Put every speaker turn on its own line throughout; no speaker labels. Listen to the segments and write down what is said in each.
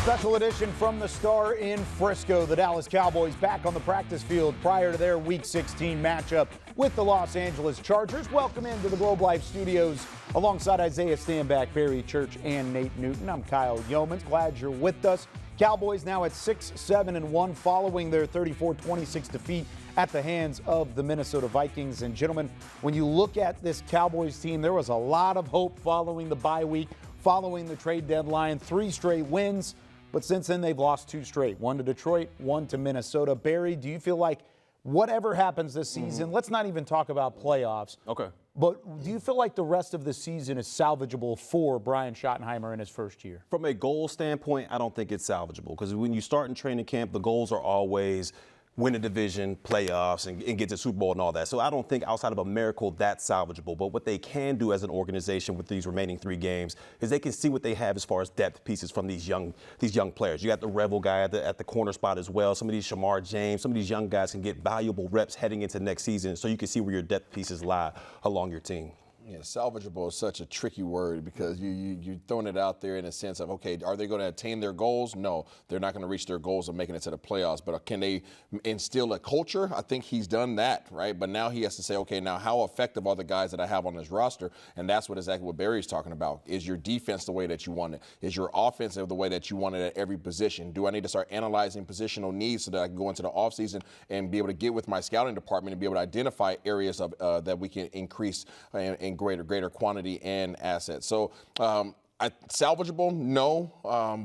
Special edition from the Star in Frisco. The Dallas Cowboys back on the practice field prior to their Week 16 matchup with the Los Angeles Chargers. Welcome into the Globe Life Studios alongside Isaiah Stanback, Barry Church, and Nate Newton. I'm Kyle Youmans. Glad you're with us. Cowboys now at 6-7-1 following their 34-26 defeat at the hands of the Minnesota Vikings. And gentlemen, when you look at this Cowboys team, there was a lot of hope following the bye week, following the trade deadline, 3 straight wins. But since then, they've lost 2 straight, 1 to Detroit, 1 to Minnesota. Barry, do you feel like whatever happens this season, let's not even talk about playoffs.
Okay.
But do you feel like the rest of the season is salvageable for Brian Schottenheimer in his first year?
From a goal standpoint, I don't think it's salvageable because when you start in training camp, the goals are always win a division, playoffs, and get to Super Bowl and all that. So I don't think outside of a miracle that's salvageable. But what they can do as an organization with these remaining 3 games is they can see what they have as far as depth pieces from these young players. You got the Rebel guy at the corner spot as well. Some of these Shamar James, some of these young guys can get valuable reps heading into next season. So you can see where your depth pieces lie along your team.
Yeah, salvageable is such a tricky word because you're throwing it out there in a sense of, okay, are they going to attain their goals? No, they're not going to reach their goals of making it to the playoffs. But can they instill a culture? I think he's done that, right? But now he has to say, okay, now how effective are the guys that I have on this roster? And that's exactly what Barry's talking about. Is your defense the way that you want it? Is your offense the way that you want it at every position? Do I need to start analyzing positional needs so that I can go into the offseason and be able to get with my scouting department and be able to identify areas of that we can increase in greater quantity and assets. So salvageable, no.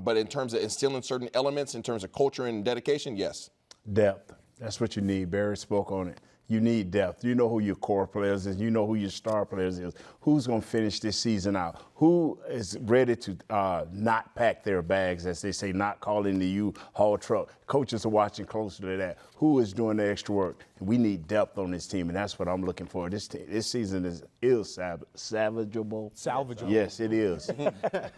But in terms of instilling certain elements, in terms of culture and dedication, yes.
Depth. That's what you need. Barry spoke on it. You need depth. You know who your core players is. You know who your star players is. Who's going to finish this season out? Who is ready to not pack their bags, as they say, not call in the U-Haul truck? Coaches are watching closely to that. Who is doing the extra work? We need depth on this team, and that's what I'm looking for. This season is salvageable.
Salvageable.
Yes, it is.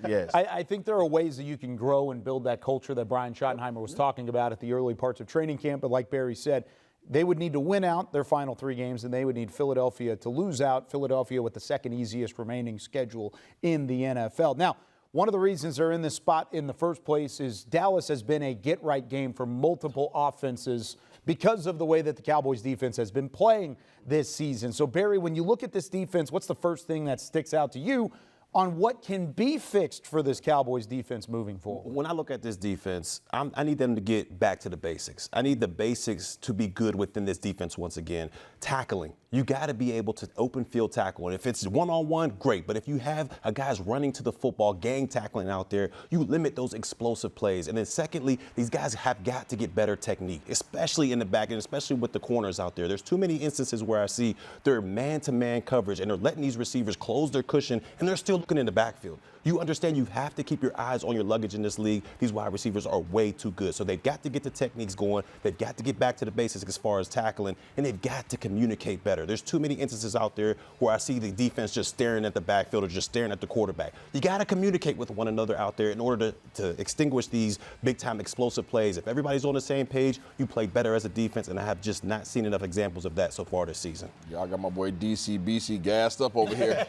Yes.
I think there are ways that you can grow and build that culture that Brian Schottenheimer was talking about at the early parts of training camp. But like Barry said, they would need to win out their final 3 games, and they would need Philadelphia to lose out. Philadelphia with the second easiest remaining schedule in the NFL. Now, one of the reasons they're in this spot in the first place is Dallas has been a get-right game for multiple offenses because of the way that the Cowboys defense has been playing this season. So, Barry, when you look at this defense, what's the first thing that sticks out to you on what can be fixed for this Cowboys defense moving forward?
When I look at this defense, I need them to get back to the basics. I need the basics to be good within this defense once again. Tackling. You got to be able to open field tackle. And if it's one-on-one, great. But if you have a guys running to the football, gang tackling out there, you limit those explosive plays. And then secondly, these guys have got to get better technique, especially in the back and especially with the corners out there. There's too many instances where I see their man-to-man coverage and they're letting these receivers close their cushion and they're still looking in the backfield. You understand you have to keep your eyes on your luggage in this league. These wide receivers are way too good. So they've got to get the techniques going. They've got to get back to the basics as far as tackling, and they've got to communicate better. There's too many instances out there where I see the defense just staring at the backfield or just staring at the quarterback. You got to communicate with one another out there in order to extinguish these big-time explosive plays. If everybody's on the same page, you play better as a defense, and I have just not seen enough examples of that so far this season.
Y'all got my boy DCBC gassed up over here.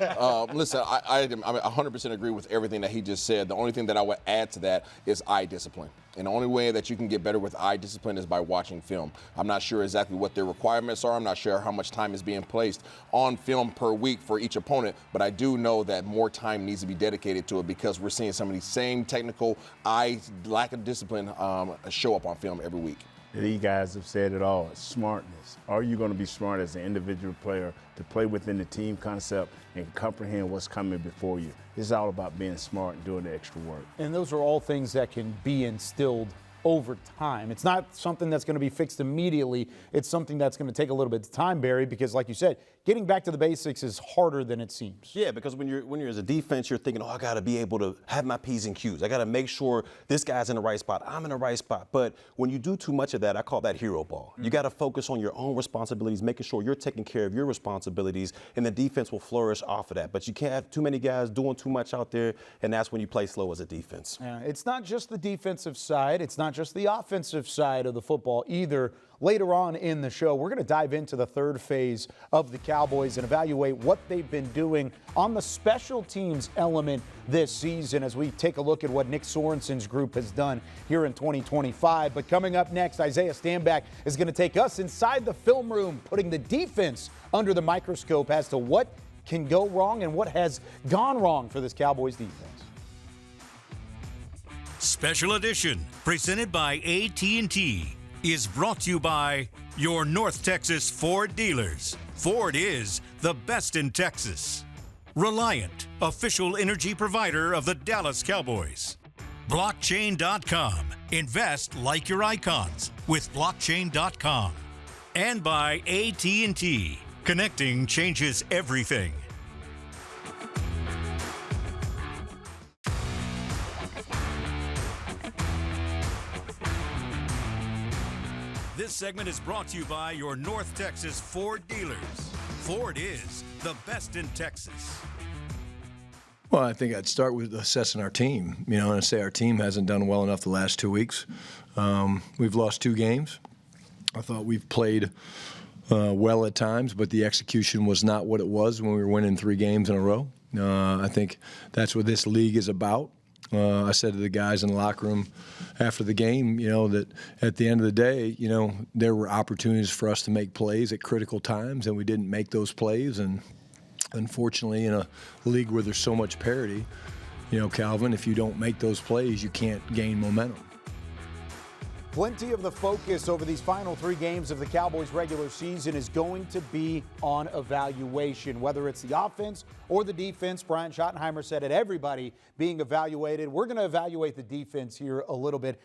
Listen, I 100% agree with everything that he just said. The only thing that I would add to that is eye discipline. And the only way that you can get better with eye discipline is by watching film. I'm not sure exactly what their requirements are. I'm not sure how much time is being placed on film per week for each opponent, but I do know that more time needs to be dedicated to it because we're seeing some of these same technical lack of discipline show up on film every week.
These guys have said it all. It's smartness. Are you going to be smart as an individual player to play within the team concept and comprehend what's coming before you? It's all about being smart and doing the extra work.
And those are all things that can be instilled over time. It's not something that's going to be fixed immediately. It's something that's going to take a little bit of time, Barry, because like you said, getting back to the basics is harder than it seems.
Yeah, because when you're as a defense, you're thinking, I got to be able to have my P's and Q's. I got to make sure this guy's in the right spot. I'm in the right spot. But when you do too much of that, I call that hero ball. You got to focus on your own responsibilities, making sure you're taking care of your responsibilities, and the defense will flourish off of that. But you can't have too many guys doing too much out there, and that's when you play slow as a defense.
It's not just the defensive side. It's not not just the offensive side of the football either. Later on in the show, we're going to dive into the third phase of the Cowboys and evaluate what they've been doing on the special teams element this season as we take a look at what Nick Sorensen's group has done here in 2025. But coming up next, Isaiah Stanback is going to take us inside the film room, putting the defense under the microscope as to what can go wrong and what has gone wrong for this Cowboys defense.
Special edition presented by AT&T is brought to you by your North Texas Ford dealers. Ford is the best in Texas. Reliant, official energy provider of the Dallas Cowboys. Blockchain.com. Invest like your icons with Blockchain.com. And by AT&T. Connecting changes everything. This segment is brought to you by your North Texas Ford dealers. Ford is the best in Texas.
Well, I think I'd start with assessing our team. And I say our team hasn't done well enough the last 2 weeks. We've lost 2 games. I thought we've played well at times, but the execution was not what it was when we were winning 3 games in a row. I think that's what this league is about. I said to the guys in the locker room after the game, that at the end of the day, there were opportunities for us to make plays at critical times, and we didn't make those plays. And unfortunately, in a league where there's so much parity, Calvin, if you don't make those plays, you can't gain momentum.
Plenty of the focus over these final 3 games of the Cowboys regular season is going to be on evaluation, whether it's the offense or the defense. Brian Schottenheimer said it, everybody being evaluated. We're going to evaluate the defense here a little bit.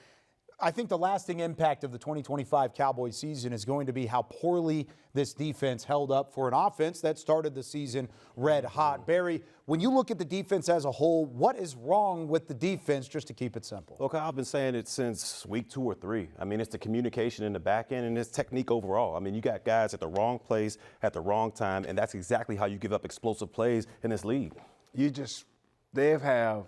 I think the lasting impact of the 2025 Cowboys season is going to be how poorly this defense held up for an offense that started the season red hot. Barry, when you look at the defense as a whole, what is wrong with the defense, just to keep it simple?
Look, I've been saying it since week 2 or 3. It's the communication in the back end and it's technique overall. You got guys at the wrong place at the wrong time, and that's exactly how you give up explosive plays in this league.
They have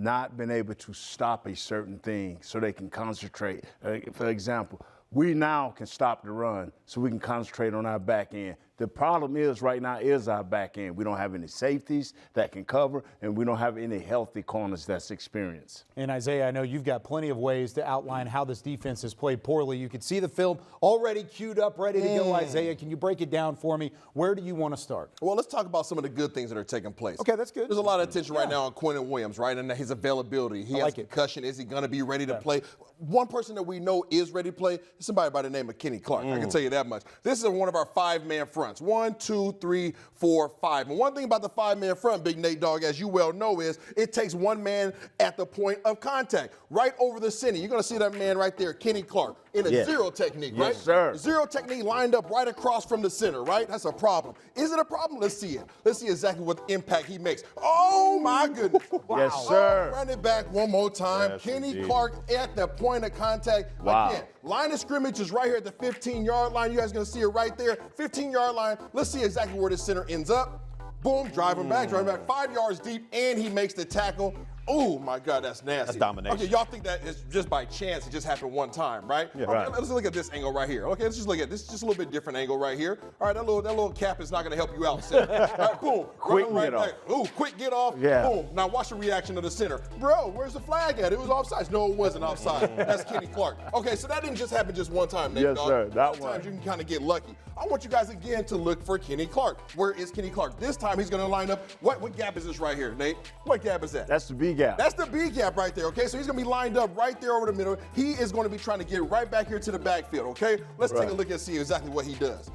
not been able to stop a certain thing so they can concentrate. For example, we now can stop the run so we can concentrate on our back end. The problem is right now is our back end. We don't have any safeties that can cover, and we don't have any healthy corners that's experienced.
And Isaiah, I know you've got plenty of ways to outline how this defense has played poorly. You can see the film already queued up, ready to go. Isaiah, can you break it down for me? Where do you want to start?
Well, let's talk about some of the good things that are taking place.
Okay, that's good.
There's a lot of attention right now on Quentin Williams, right, and his availability. He has concussion. Is he going to be ready to play? One person that we know is ready to play is somebody by the name of Kenny Clark. I can tell you that much. This is one of our 5-man fronts. 1, 2, 3, 4, 5. And one thing about the 5-man front, Big Nate Dogg, as you well know, is it takes one man at the point of contact, right over the center. You're going to see that man right there, Kenny Clark, in a zero technique, right?
Yes, sir.
Zero technique lined up right across from the center, right? That's a problem. Is it a problem? Let's see it. Let's see exactly what impact he makes. Oh, my goodness.
Wow. Yes, sir.
Run it back one more time.
Yes,
Kenny
indeed.
Clark at the point of contact.
Wow.
Again, line of scrimmage is right here at the 15-yard line. You guys are going to see it right there. 15-yard line. Let's see exactly where the center ends up. Boom, drive him back 5 yards deep, and he makes the tackle. Oh, my God, that's nasty.
That's domination.
Okay, y'all think that is just by chance. It just happened one time, right?
Yeah,
okay,
right.
Let's look at this angle right here. Okay, let's just look at this. Just a little bit different angle right here. All right, that little cap is not going to help you out, center. All right, boom.
Quick
right
get off.
back. Ooh, quick get off.
Yeah.
Boom. Now watch the reaction of the center. Bro, where's the flag at? It was offside. No, it wasn't offside. That's Kenny Clark. Okay, so that didn't just happen just one time, Nate
Yes,
Dogg.
sir. That
Sometimes
one.
you can kind of get lucky. I want you guys again to look for Kenny Clark. Where is Kenny Clark? This time he's going to line up. What gap is this right here, Nate? What gap is that?
That's the B gap.
That's the B gap right there, okay? So he's going to be lined up right there over the middle. He is going to be trying to get right back here to the backfield, okay? Let's take a look and see exactly what he does.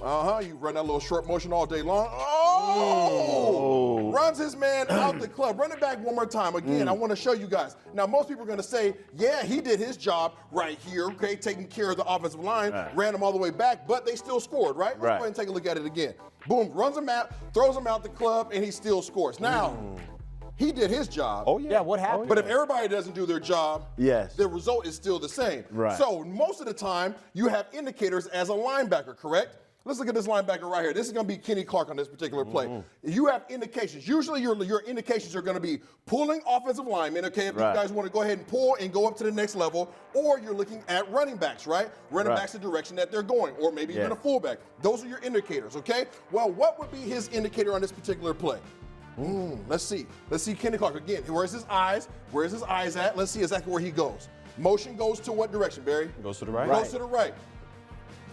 You run that little short motion all day long. Oh! Runs his man out the club. Run it back one more time. Again, I want to show you guys. Now, most people are going to say, yeah, he did his job right here, okay, taking care of the offensive line, ran him all the way back, but they still scored, right? Let's go ahead and take a look at it again. Boom, runs him out, throws him out the club, and he still scores. Now, he did his job.
Oh, yeah.
Yeah, what happened?
But if everybody doesn't do their job,
Yes.
the result is still the same.
Right.
So most of the time, you have indicators as a linebacker, correct? Let's look at this linebacker right here. This is going to be Kenny Clark on this particular play. You have indications. Usually your indications are going to be pulling offensive linemen, okay, if you guys want to go ahead and pull and go up to the next level, or you're looking at running backs, right? Running backs the direction that they're going, or maybe even a fullback. Those are your indicators, okay? Well, what would be his indicator on this particular play? Let's see. Let's see Kenny Clark again. Where's his eyes? Where's his eyes at? Let's see exactly where he goes. Motion goes to what direction, Barry?
Goes to the right.
Goes to the right.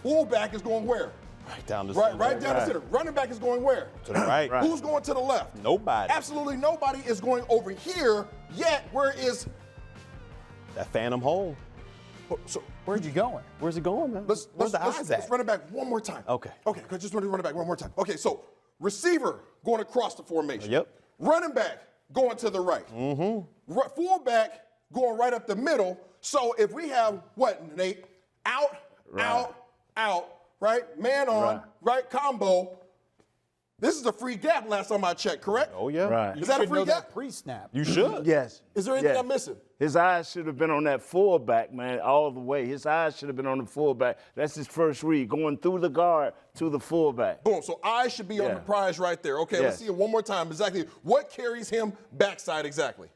Fullback is going where?
Right down the center.
Right down the center. Running back is going where?
To the right.
Who's going to the left?
Nobody.
Absolutely nobody is going over here, yet where is
That phantom hole.
so
Where'd you going?
Where's it going, man?
let's
at?
run it back one more time.
Okay.
Okay, just want to run it back one more time. Okay, so receiver going across the formation.
Yep.
Running back going to the right. Fullback going right up the middle. So if we have what, Nate? Out, right? Man on, right combo. This is a free gap last time I checked, correct?
Oh, yeah.
Right.
Is that a
Should
free
know
gap?
that pre-snap.
You should.
Yes.
Is there anything I'm missing?
His eyes should have been on that fullback, man, all the way. His eyes should have been on the fullback. That's his first read, going through the guard to the fullback.
Boom. So eyes should be on the prize right there. Okay, let's
Yes.
see it one more time. Exactly what carries him backside exactly?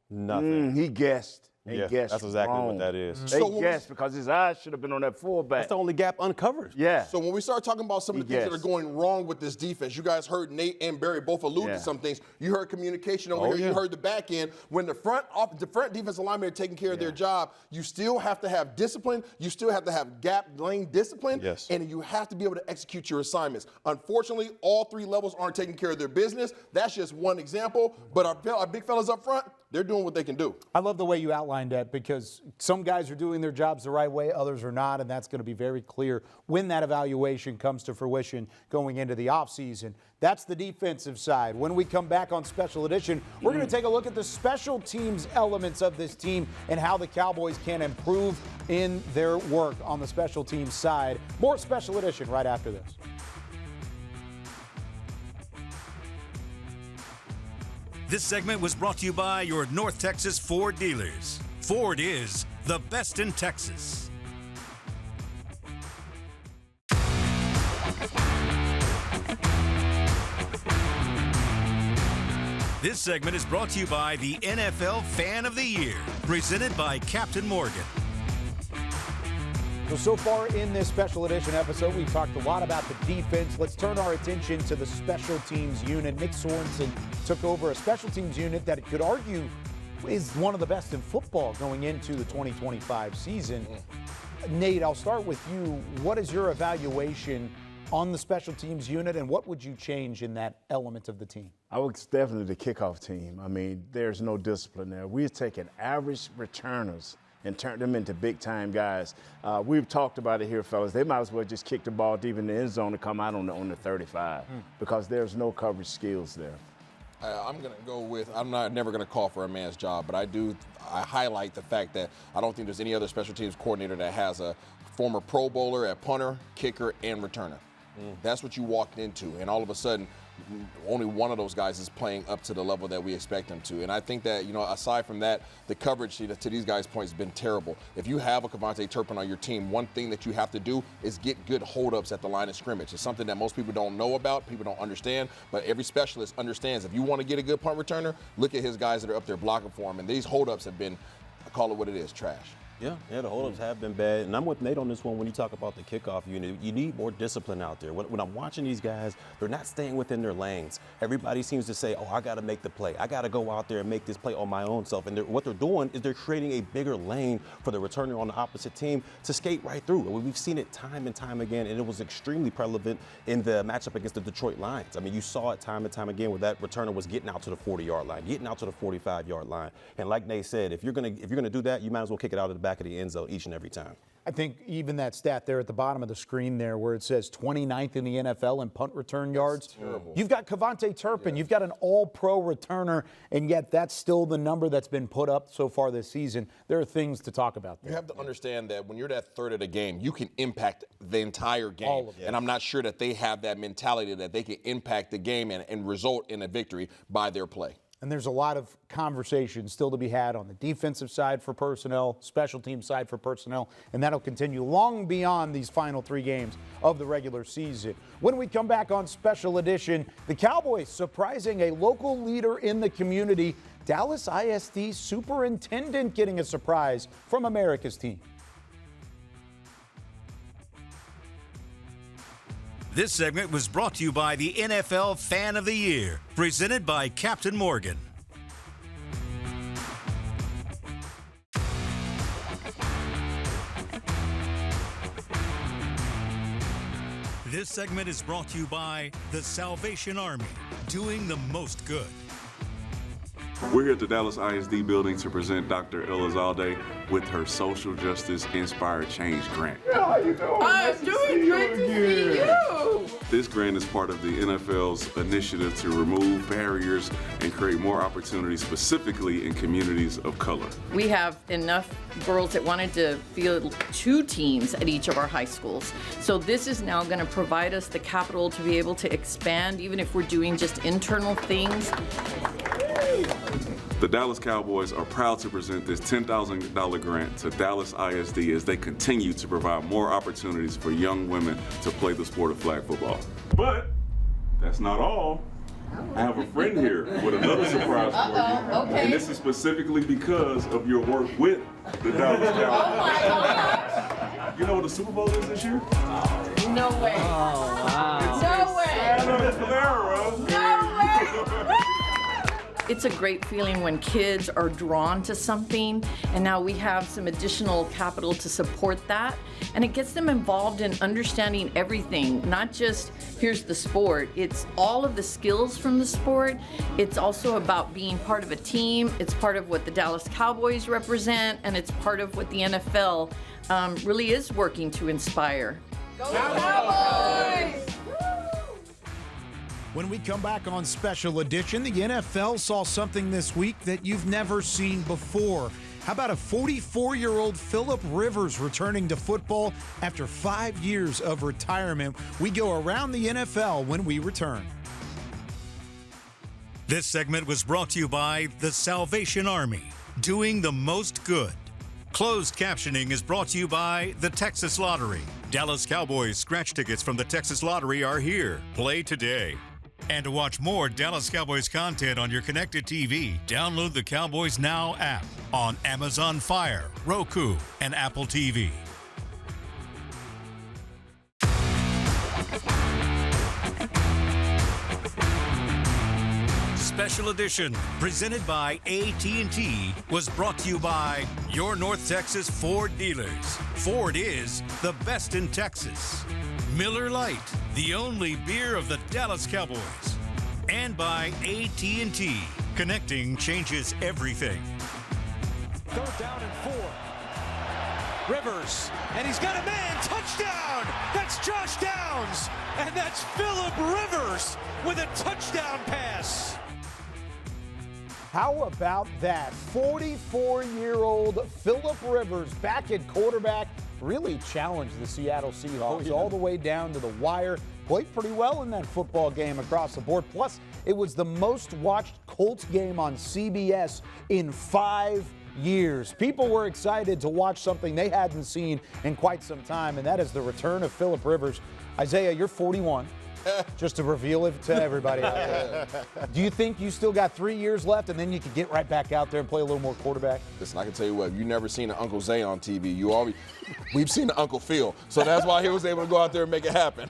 Nothing.
He guessed.
Yeah,
guessed
that's exactly
wrong.
what that is.
They
So when we-
guessed because his eyes should have been on that fullback.
That's the only gap uncovered.
Yeah.
So when we start talking about some of the things that are
Yes.
going wrong with this defense, you guys heard Nate and Barry both allude to some things. You heard communication over here.
yeah.
You heard the back end. When the front defensive linemen are taking care of their job, you still have to have discipline. You still have to have gap lane discipline.
Yes.
And you have to be able to execute your assignments. Unfortunately, all three levels aren't taking care of their business. That's just one example. But our big fellas up front, they're doing what they can do.
I love the way you outlined that because some guys are doing their jobs the right way, others are not, and that's going to be very clear when that evaluation comes to fruition going into the offseason. That's the defensive side. When we come back on Special Edition, we're going to take a look at the special teams elements of this team and how the Cowboys can improve in their work on the special teams side. More Special Edition right after this.
This segment was brought to you by your North Texas Ford dealers. Ford is the best in Texas. This segment is brought to you by the NFL Fan of the Year, presented by Captain Morgan.
So far in this Special Edition episode, we've talked a lot about the defense. Let's turn our attention to the special teams unit. Nick Sorensen took over a special teams unit that it could argue is one of the best in football going into the 2025 season. Nate, I'll start with you. What is your evaluation on the special teams unit, and what would you change in that element of the team?
I would definitely the kickoff team. I mean, there's no discipline there. We're taking average returners and turn them into big-time guys. We've talked about it here, fellas. They might as well just kick the ball deep in the end zone and come out on the 35 because there's no coverage skills there.
I'm going to go with, I'm never going to call for a man's job, but I highlight the fact that I don't think there's any other special teams coordinator that has a former Pro Bowler at punter, kicker, and returner. That's what you walked into, and all of a sudden, only one of those guys is playing up to the level that we expect them to. And I think that, aside from that, the coverage to these guys' points has been terrible. If you have a Kevontae Turpin on your team, one thing that you have to do is get good holdups at the line of scrimmage. It's something that most people don't know about, people don't understand, but every specialist understands. If you want to get a good punt returner, look at his guys that are up there blocking for him. And these holdups have been, I call it what it is, trash.
Yeah, the holdups have been bad. And I'm with Nate on this one when you talk about the kickoff unit. You need more discipline out there. When I'm watching these guys, they're not staying within their lanes. Everybody seems to say, I got to make the play. I got to go out there and make this play on my own self. And what they're doing is they're creating a bigger lane for the returner on the opposite team to skate right through. We've seen it time and time again, and it was extremely prevalent in the matchup against the Detroit Lions. I mean, you saw it time and time again where that returner was getting out to the 40-yard line, getting out to the 45-yard line. And like Nate said, if you're gonna do that, you might as well kick it out of the back of the end zone each and every time.
I think even that stat there at the bottom of the screen there where it says 29th in the NFL in punt return yards. You've got Kevontae Turpin. You've got an all-pro returner, and yet that's still the number that's been put up so far this season. There are things to talk about there.
You have to understand that when you're that third of the game, you can impact the entire game.
All of it.
And I'm not sure that they have that mentality that they can impact the game and result in a victory by their play.
And there's a lot of conversation still to be had on the defensive side for personnel, special team side for personnel, and that'll continue long beyond these final 3 games of the regular season. When we come back on Special Edition, the Cowboys surprising a local leader in the community, Dallas ISD superintendent getting a surprise from America's team.
This segment was brought to you by the NFL Fan of the Year, presented by Captain Morgan. This segment is brought to you by the Salvation Army, doing the most good.
We're here at the Dallas ISD building to present Dr. Elizalde with her Social Justice Inspired Change Grant.
How you doing? I'm doing great to see you.
This grant is part of the NFL's initiative to remove barriers and create more opportunities specifically in communities of color.
We have enough girls that wanted to field 2 teams at each of our high schools. So this is now going to provide us the capital to be able to expand, even if we're doing just internal things.
The Dallas Cowboys are proud to present this $10,000 grant to Dallas ISD as they continue to provide more opportunities for young women to play the sport of flag football. But that's not all. I have a friend here with another surprise for you.
Okay.
And this is specifically because of your work with the Dallas Cowboys.
Oh my gosh!
You know what the Super Bowl is this year?
No way. Oh, wow. No way. No way. It's a great feeling when kids are drawn to something, and now we have some additional capital to support that, and it gets them involved in understanding everything, not just here's the sport. It's all of the skills from the sport. It's also about being part of a team. It's part of what the Dallas Cowboys represent, and it's part of what the NFL really is working to inspire. Go Cowboys!
When we come back on Special Edition, the NFL saw something this week that you've never seen before. How about a 44-year-old Philip Rivers returning to football after 5 years of retirement? We go around the NFL when we return.
This segment was brought to you by the Salvation Army, doing the most good. Closed captioning is brought to you by the Texas Lottery. Dallas Cowboys scratch tickets from the Texas Lottery are here. Play today. And to watch more Dallas Cowboys content on your connected TV, download the Cowboys Now app on Amazon Fire, Roku, and Apple TV. Special Edition, presented by AT&T, was brought to you by your North Texas Ford dealers. Ford is the best in Texas. Miller Lite, the only beer of the Dallas Cowboys. And by AT&T, connecting changes everything.
3rd down and 4. Rivers, and he's got a man, touchdown! That's Josh Downs, and that's Philip Rivers with a touchdown pass.
How about that? 44-year-old Philip Rivers back at quarterback really challenged the Seattle Seahawks all the way down to the wire. Played pretty well in that football game across the board. Plus, it was the most watched Colts game on CBS in 5 years. People were excited to watch something they hadn't seen in quite some time, and that is the return of Philip Rivers. Isaiah, you're 41. Just to reveal it to everybody out there. Do you think you still got 3 years left and then you could get right back out there and play a little more quarterback?
Listen, I can tell you what, you've never seen an Uncle Zay on TV. We've seen an Uncle Phil. So that's why he was able to go out there and make it happen.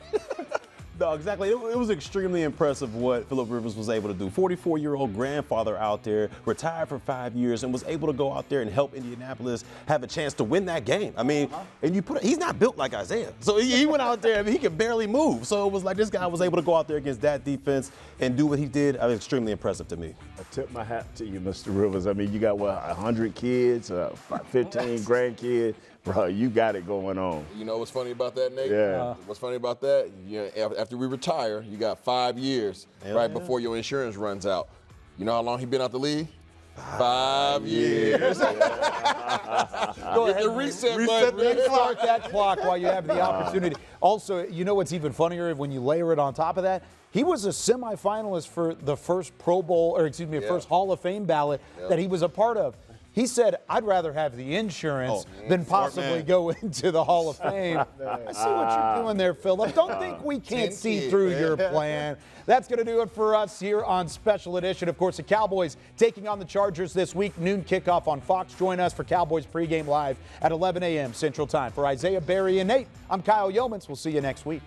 No, exactly. It was extremely impressive what Philip Rivers was able to do. 44-year-old grandfather out there, retired for 5 years, and was able to go out there and help Indianapolis have a chance to win that game. I mean, and he's not built like Isaiah. So he went out there, I mean, he could barely move. So it was like this guy was able to go out there against that defense and do what he did. It was extremely impressive to me.
I tip my hat to you, Mr. Rivers. I mean, you got, 100 kids, 15 grandkids. Bro, you got it going on.
You know what's funny about that, Nate?
Yeah.
What's funny about that? After we retire, you got 5 years before your insurance runs out. You know how long he been out the league? 5 years.
Go
Hit the reset button.
Restart that clock while you have the opportunity. Also, you know what's even funnier when you layer it on top of that? He was a semifinalist for the first Pro Bowl, or excuse me, first Hall of Fame ballot that he was a part of. He said, I'd rather have the insurance than possibly go into the Hall of Fame. I see what you're doing there, Philip. Don't think we can't see through your plan. That's going to do it for us here on Special Edition. Of course, the Cowboys taking on the Chargers this week. Noon kickoff on Fox. Join us for Cowboys pregame live at 11 a.m. Central Time. For Isaiah, Barry, and Nate, I'm Kyle Youmans. We'll see you next week.